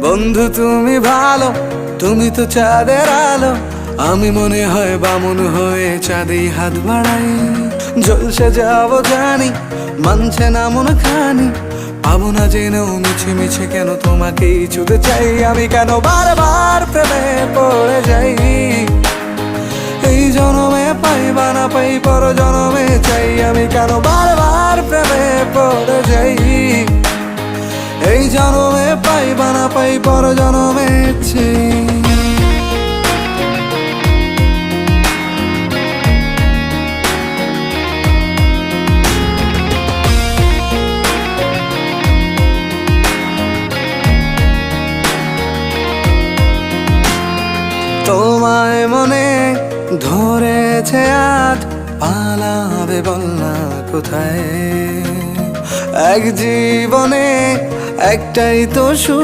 বন্ধু তুমি ভালো, তুমি তো চাঁদের আলো, আমি মনে হয় বামুন হয়ে চাঁদে হাত বাড়াই। জলসে যাবো জানি, মানছে না মন খানি, পাবো না জেনেও মিছে মিছে কেন তোমাকেই ছুতে চাই। আমি কেন বারবার প্রেমে পড়ে যাই, এই জনমে পাই বা না পাই পর জনমে চাই। আমি কেন বারবার প্রেমে পড়ে যাই, এই জনমে পাই বা না পাই পর জনমে চাই। তোমায় মনে ধরেছে আজ, পালাবে বল না কোথায়। এক জীবনে একটাই তো সুখ,